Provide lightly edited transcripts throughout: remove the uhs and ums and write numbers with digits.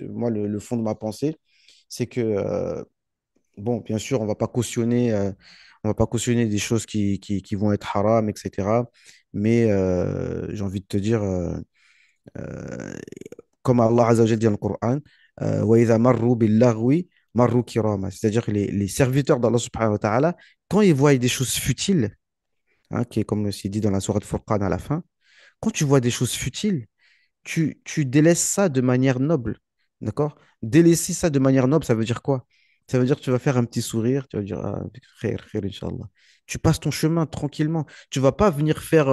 Moi, le fond de ma pensée, c'est que, bon, bien sûr, on va pas cautionner des choses qui vont être haram, etc. Mais j'ai envie de te dire, euh, comme Allah Azza wa Jalla dit dans le Coran, وَإِذَا مَرُّوا بِاللَّغْوِ مَرُّوا كِرَامًا. C'est-à-dire que les serviteurs d'Allah subhanahu wa ta'ala, quand ils voient des choses futiles, hein, qui est comme c'est dit dans la sourate Furqan à la fin, quand tu vois des choses futiles, tu délaisses ça de manière noble. D'accord? Délaisser ça de manière noble, ça veut dire quoi? Ça veut dire que tu vas faire un petit sourire, tu vas dire, ah, khair, khair, Inch'Allah. Tu passes ton chemin tranquillement. Tu vas pas venir faire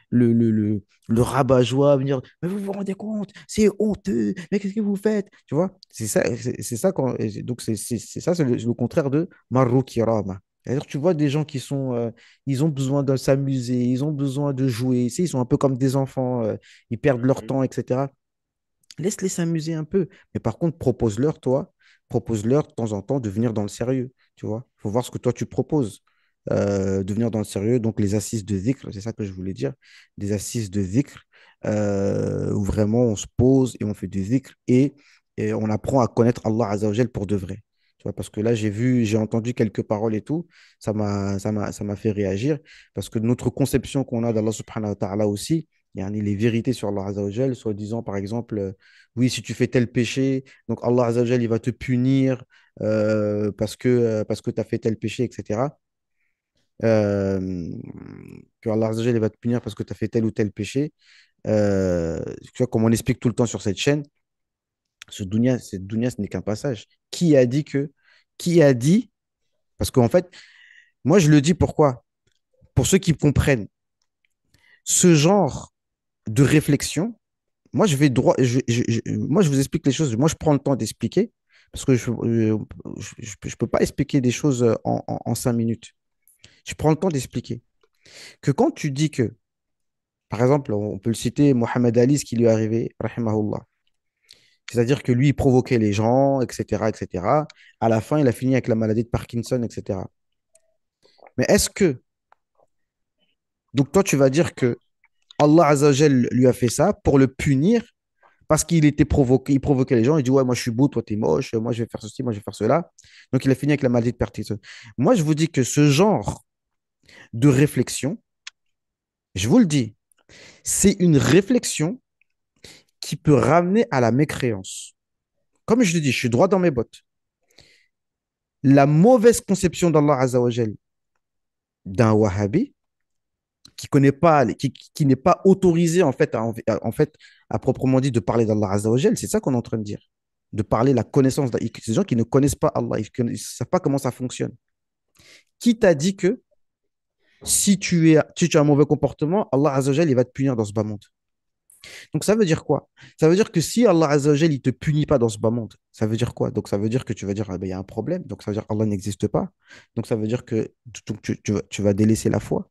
le, le, le, le rabat-joie, venir, mais vous vous rendez compte, c'est honteux, mais qu'est-ce que vous faites? Tu vois? C'est ça quand, donc c'est ça, c'est le contraire de Marou Kirama. C'est-à-dire, tu vois des gens qui sont, ils ont besoin de s'amuser, ils ont besoin de jouer, tu sais, ils sont un peu comme des enfants. Ils perdent leur Mhm. temps, etc. Laisse-les s'amuser un peu. Mais par contre, propose-leur, toi, propose-leur de temps en temps de venir dans le sérieux. Tu vois, il faut voir ce que toi tu proposes. De venir dans le sérieux. Donc, les assises de dhikr, c'est ça que je voulais dire. Des assises de dhikr où vraiment on se pose et on fait du dhikr et on apprend à connaître Allah Azzawajal pour de vrai. Tu vois, parce que là, j'ai entendu quelques paroles et tout. Ça m'a fait réagir parce que notre conception qu'on a d'Allah subhanahu wa ta'ala aussi, yani les vérités sur Allah Azzawajal, soi-disant par exemple, oui, si tu fais tel péché, donc Allah Azzawajal, il va te punir parce que tu as fait tel péché, etc. Euh, que Allah Azzawajal, il va te punir parce que tu as fait tel ou tel péché. Tu vois, comme on explique tout le temps sur cette chaîne, cette dunya, ce n'est qu'un passage. Qui a dit, parce qu'en fait, moi je le dis pourquoi? Pour ceux qui comprennent, ce genre de réflexion, moi, je vais droit. Moi, je vous explique les choses. Moi, je prends le temps d'expliquer parce que je peux pas expliquer des choses en 5 minutes. Je prends le temps d'expliquer que quand tu dis que, par exemple, on peut le citer, Mohamed Ali, ce qui lui est arrivé, rahimahullah. C'est-à-dire que lui, il provoquait les gens, etc., etc. À la fin, il a fini avec la maladie de Parkinson, etc. Mais est-ce que, donc toi, tu vas dire que Allah Azzawajal lui a fait ça pour le punir parce qu'il était provoqué, il provoquait les gens, il dit ouais, moi je suis beau, toi t'es moche, moi je vais faire ceci, moi je vais faire cela. Donc il a fini avec la maladie de Parkinson. Moi je vous dis que ce genre de réflexion, je vous le dis, c'est une réflexion qui peut ramener à la mécréance. Comme je le dis, je suis droit dans mes bottes. La mauvaise conception d'Allah Azzawajal d'un Wahhabi qui n'est pas autorisé en fait, à proprement dit de parler d'Allah Azzawajal, c'est ça qu'on est en train de dire. De parler la connaissance d'Allah. Ces gens qui ne connaissent pas Allah, ils ne savent pas comment ça fonctionne. Qui t'a dit que si tu as un mauvais comportement, Allah Azzawajal, il va te punir dans ce bas monde. Donc ça veut dire quoi? Ça veut dire que si Allah Azzawajal, il te punit pas dans ce bas monde, ça veut dire quoi? Donc ça veut dire que tu vas dire, ah ben, il y a un problème, donc ça veut dire qu'Allah n'existe pas. Donc ça veut dire que tu vas délaisser la foi.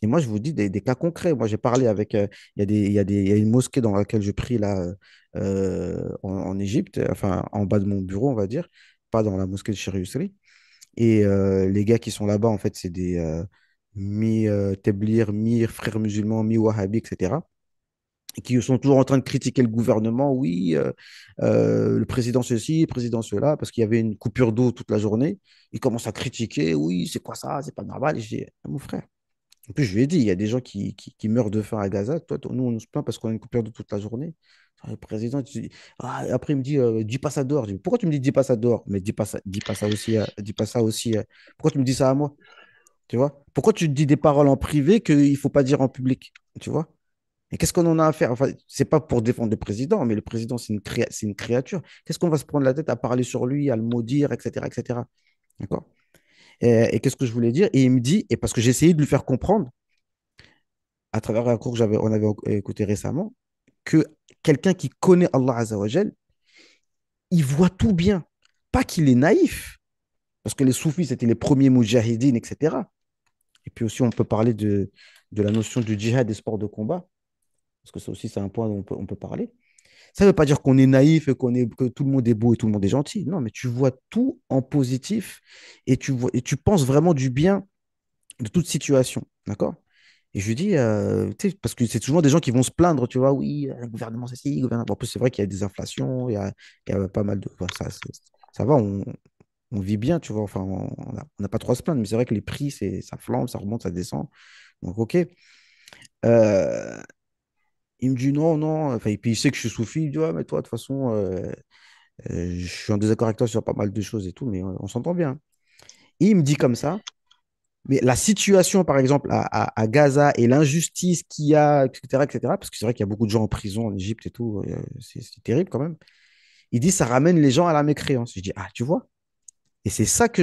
Et moi, je vous dis des cas concrets. Moi, j'ai parlé avec, il y a une mosquée dans laquelle je prie là, en Égypte, enfin en bas de mon bureau, on va dire, pas dans la mosquée de Cheikh Yousri. Et les gars qui sont là-bas, en fait, c'est des mi-Teblir, mi-frères musulmans, mi-Wahhabis, etc. Et qui sont toujours en train de critiquer le gouvernement. Oui, le président ceci, le président cela, parce qu'il y avait une coupure d'eau toute la journée. Ils commencent à critiquer. Oui, c'est quoi ça? C'est pas normal. Et je dis, ah, mon frère. En plus, je lui ai dit, il y a des gens qui meurent de faim à Gaza. Nous, on se plaint parce qu'on a une coupure d'eau toute la journée. Le président, après, il me dit, dis pas ça dehors. Je dis, pourquoi tu me dis, dis pas ça dehors? Mais dis pas ça aussi, dis pas ça aussi. Pourquoi tu me dis ça à moi? Tu vois? Pourquoi tu dis des paroles en privé qu'il ne faut pas dire en public? Tu vois? Et qu'est-ce qu'on en a à faire? Enfin, c'est pas pour défendre le président, mais le président, c'est une créature. Qu'est-ce qu'on va se prendre la tête à parler sur lui, à le maudire, etc., etc. D'accord? Et qu'est-ce que je voulais dire? Et il me dit, et parce que j'ai essayé de lui faire comprendre, à travers un cours on avait écouté récemment, que quelqu'un qui connaît Allah Azzawajal, il voit tout bien. Pas qu'il est naïf, parce que les soufis, c'était les premiers moudjahidines, etc. Et puis aussi, on peut parler de la notion du djihad des sports de combat, parce que ça aussi, c'est un point dont on peut parler. Ça ne veut pas dire qu'on est naïf et que tout le monde est beau et tout le monde est gentil. Non, mais tu vois tout en positif et tu penses vraiment du bien de toute situation. D'accord? Et je lui dis, tu sais, parce que c'est toujours des gens qui vont se plaindre, tu vois, oui, le gouvernement, c'est ci, le gouvernement. Bon, en plus, c'est vrai qu'il y a des inflations, il y a pas mal de. Enfin, ça va, on vit bien, tu vois, enfin, on n'a pas trop à se plaindre, mais c'est vrai que les prix, ça flambe, ça remonte, ça descend. Donc, OK. Euh, il me dit non, non. Enfin, et puis, il sait que je suis soufi. Il dit, ouais, mais toi, de toute façon, je suis en désaccord avec toi sur pas mal de choses et tout, mais on s'entend bien. Et il me dit comme ça. Mais la situation, par exemple, à Gaza et l'injustice qu'il y a, etc., etc., parce que c'est vrai qu'il y a beaucoup de gens en prison en Égypte et tout, c'est terrible quand même. Il dit ça ramène les gens à la mécréance. Je dis, ah, tu vois? Et c'est ça où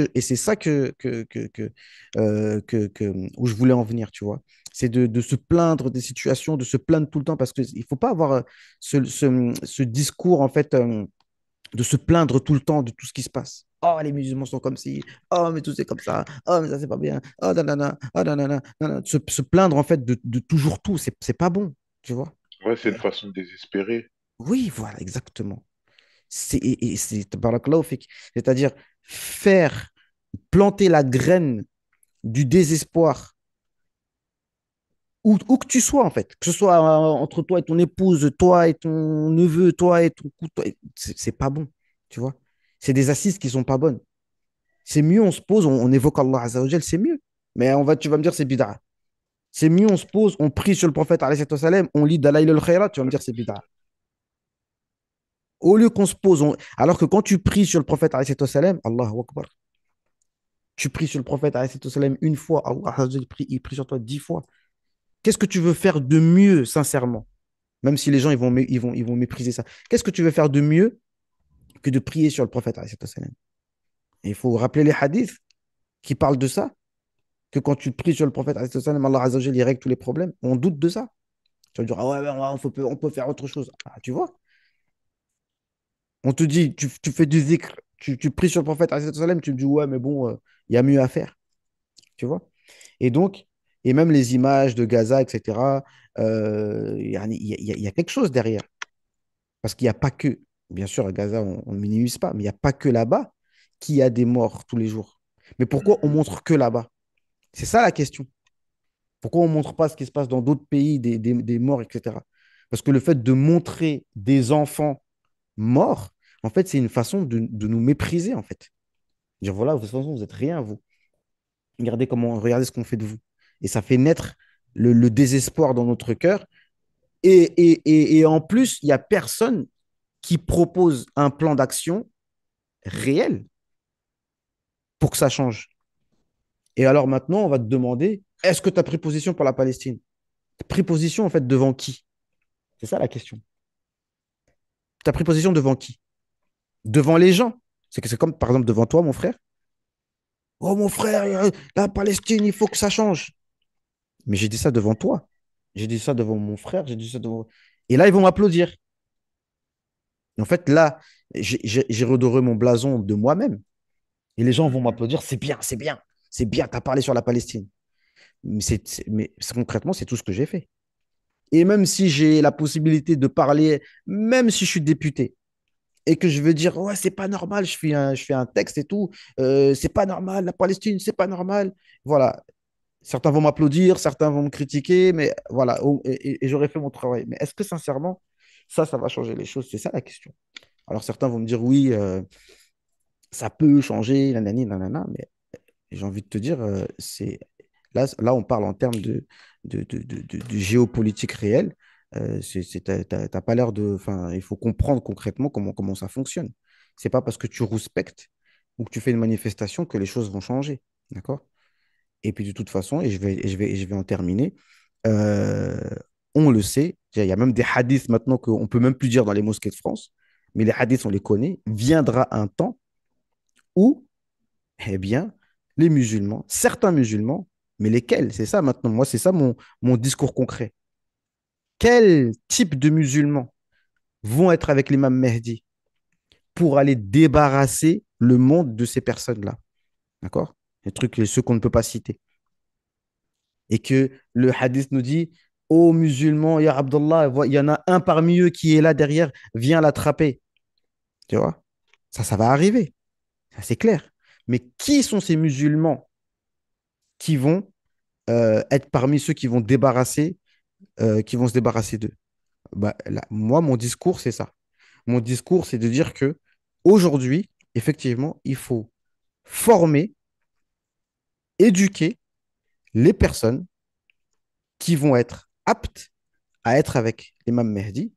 je voulais en venir, tu vois. C'est de se plaindre des situations, de se plaindre tout le temps, parce qu'il ne faut pas avoir ce discours, en fait, de se plaindre tout le temps de tout ce qui se passe. Oh, les musulmans sont comme ci. Oh, mais tout c'est comme ça. Oh, mais ça, c'est pas bien. Oh, nanana. Oh, nanana. Nanana. Se plaindre, en fait, de toujours tout, c'est pas bon, tu vois. Ouais, c'est une façon désespérée. Oui, voilà, exactement. Et c'est tabarakallahu fik. C'est-à-dire faire planter la graine du désespoir où que tu sois, en fait. Que ce soit entre toi et ton épouse, toi et ton neveu, toi et ton couteau. C'est pas bon, tu vois. C'est des assises qui sont pas bonnes. C'est mieux, on se pose, on évoque Allah Azzawajal, c'est mieux. Mais tu vas me dire, c'est bid'a. C'est mieux, on se pose, on prie sur le prophète, alayhi salam, on lit Dalaïl al-Khayrat, tu vas me dire, c'est bid'a. Au lieu qu'on se pose, alors que quand tu pries sur le prophète, alayhi salam, Allahu Akbar, tu pries sur le prophète, alayhi salam, une fois, Allah Azzawajal, il prie sur toi 10 fois. Qu'est-ce que tu veux faire de mieux, sincèrement? Même si les gens, ils vont mépriser ça. Qu'est-ce que tu veux faire de mieux que de prier sur le prophète, alayhi salam? Et il faut rappeler les hadiths qui parlent de ça, que quand tu pries sur le prophète, alayhi salam, Allah Azzawajal, il règle tous les problèmes. On doute de ça. Tu vas dire, ah ouais, ouais, on peut faire autre chose. Ah, tu vois, on te dit, tu fais du zikr, tu pries sur le prophète, alayhi salam, tu me dis, ouais, mais bon, il y a mieux à faire. Tu vois. Et donc, et même les images de Gaza, etc., il y a quelque chose derrière. Parce qu'il n'y a pas que, bien sûr, à Gaza, on ne minimise pas, mais il n'y a pas que là-bas qu'il y a des morts tous les jours. Mais pourquoi on Mhm. montre que là-bas? C'est ça la question. Pourquoi on ne montre pas ce qui se passe dans d'autres pays, des morts, etc. Parce que le fait de montrer des enfants morts, en fait, c'est une façon de nous mépriser, en fait. Dire, voilà, de toute façon, vous n'êtes rien, vous. Regardez ce qu'on fait de vous. Et ça fait naître le désespoir dans notre cœur. Et en plus, il n'y a personne qui propose un plan d'action réel pour que ça change. Et alors maintenant, on va te demander, est-ce que tu as pris position pour la Palestine? Pris position, en fait, devant qui? C'est ça la question. Tu as pris position devant qui? Devant les gens. C'est que c'est comme, par exemple, devant toi, mon frère. Oh, mon frère, la Palestine, il faut que ça change. Mais j'ai dit ça devant toi. J'ai dit ça devant mon frère. J'ai dit ça devant. Et là, ils vont m'applaudir. En fait, là, j'ai redoré mon blason de moi-même. Et les gens vont Mhm. m'applaudir. C'est bien, tu as parlé sur la Palestine. Mais concrètement, c'est tout ce que j'ai fait. Et même si j'ai la possibilité de parler, même si je suis député, et que je veux dire, ouais, c'est pas normal, je fais un texte et tout, c'est pas normal, la Palestine, c'est pas normal. Voilà, certains vont m'applaudir, certains vont me critiquer, mais voilà, et j'aurais fait mon travail. Mais est-ce que sincèrement, ça va changer les choses? C'est ça la question. Alors certains vont me dire, oui, ça peut changer, nanani, nanana, mais j'ai envie de te dire, là, on parle en termes de géopolitique réelle. T'as pas l'air de. Enfin, il faut comprendre concrètement comment ça fonctionne. C'est pas parce que tu rouspectes ou que tu fais une manifestation que les choses vont changer. D'accord? Et puis de toute façon, je vais en terminer. euh, on le sait, il y a même des hadiths maintenant qu'on peut même plus dire dans les mosquées de France, mais les hadiths, on les connaît. Viendra un temps où eh bien, les musulmans, certains musulmans, mais lesquels? C'est ça maintenant. Moi, c'est ça mon discours concret. Quel type de musulmans vont être avec l'imam Mehdi pour aller débarrasser le monde de ces personnes-là? D'accord? Les trucs, ceux qu'on ne peut pas citer. Et que le hadith nous dit, ô musulmans, ya Abdallah, il y en a un parmi eux qui est là derrière, viens l'attraper. Tu vois? Ça va arriver. Ça, c'est clair. Mais qui sont ces musulmans qui vont être parmi ceux qui vont se débarrasser d'eux. Bah, moi, mon discours, c'est ça. Mon discours, c'est de dire que aujourd'hui, effectivement, il faut former, éduquer les personnes qui vont être aptes à être avec l'imam Mehdi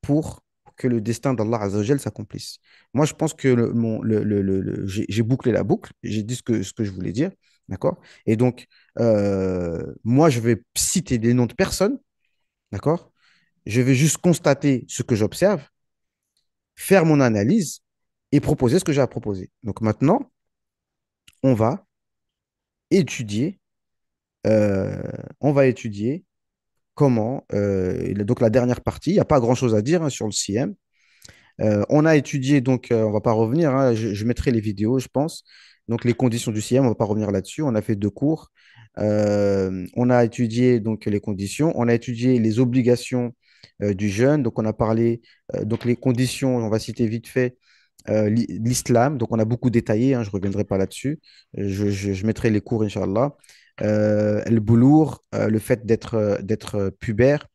pour que le destin d'Allah Azzawajal s'accomplisse. Moi, je pense que j'ai bouclé la boucle, j'ai dit ce que je voulais dire, d'accord? Et donc, moi, je vais citer des noms de personnes, d'accord? Je vais juste constater ce que j'observe, faire mon analyse et proposer ce que j'ai à proposer. Donc maintenant, on va étudier, euh, on va étudier comment, donc la dernière partie, il n'y a pas grand-chose à dire hein, sur le CM. On a étudié, donc on ne va pas revenir, hein, je mettrai les vidéos, je pense. Donc les conditions du CM, on ne va pas revenir là-dessus. On a fait deux cours. On a étudié donc les conditions, on a étudié les obligations du jeûne. Donc on a parlé, donc les conditions, on va citer vite fait l'islam. Donc on a beaucoup détaillé, hein, je ne reviendrai pas là-dessus. Je mettrai les cours, Inch'Allah. Le boulour, le fait d'être pubère,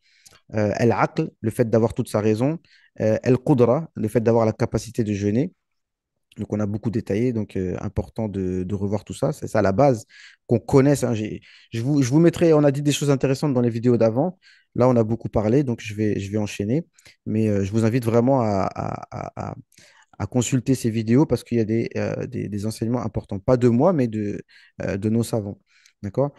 al-aql, le fait d'avoir toute sa raison, al-qudra, le fait d'avoir la capacité de jeûner. Donc, on a beaucoup détaillé, donc important de revoir tout ça. C'est ça la base, qu'on connaisse, hein. Je vous mettrai, on a dit des choses intéressantes dans les vidéos d'avant. Là, on a beaucoup parlé, donc je vais enchaîner. Mais je vous invite vraiment à consulter ces vidéos parce qu'il y a des enseignements importants. Pas de moi, mais de nos savants. D'accord?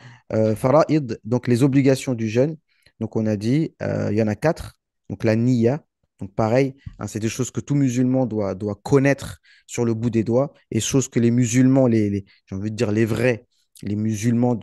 Fara'id, donc les obligations du jeûne. Donc, on a dit, il y en a quatre. Donc, la niya. Donc, pareil, hein, c'est des choses que tout musulman doit connaître sur le bout des doigts et choses que les musulmans, j'ai envie de dire les vrais, les musulmans,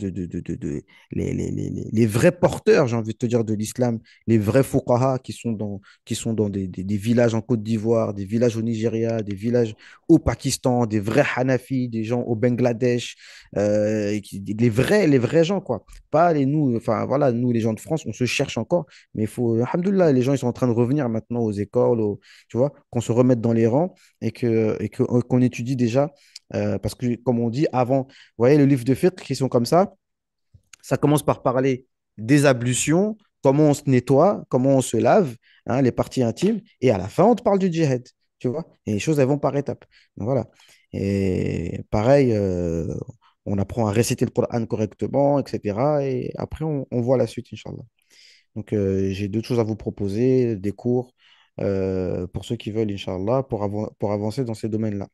les vrais porteurs, j'ai envie de te dire, de l'islam, les vrais fuqaha qui sont dans des villages en Côte d'Ivoire, des villages au Nigeria, des villages au Pakistan, des vrais Hanafis, des gens au Bangladesh, les vrais gens, quoi. Pas nous, enfin voilà, nous, les gens de France, on se cherche encore, mais il faut, alhamdoulilah, les gens, ils sont en train de revenir maintenant aux écoles, tu vois, qu'on se remette dans les rangs qu'on étudie déjà, parce que, comme on dit, avant, vous voyez, le livre de fiqh qui sont comme ça commence par parler des ablutions, comment on se nettoie, comment on se lave, hein, les parties intimes, et à la fin, on te parle du djihad, tu vois. Et les choses, elles vont par étapes. Donc voilà. Et pareil, on apprend à réciter le Coran correctement, etc. Et après, on voit la suite, Inch'Allah. Donc, j'ai deux choses à vous proposer, des cours pour ceux qui veulent, Inch'Allah, pour avancer dans ces domaines-là.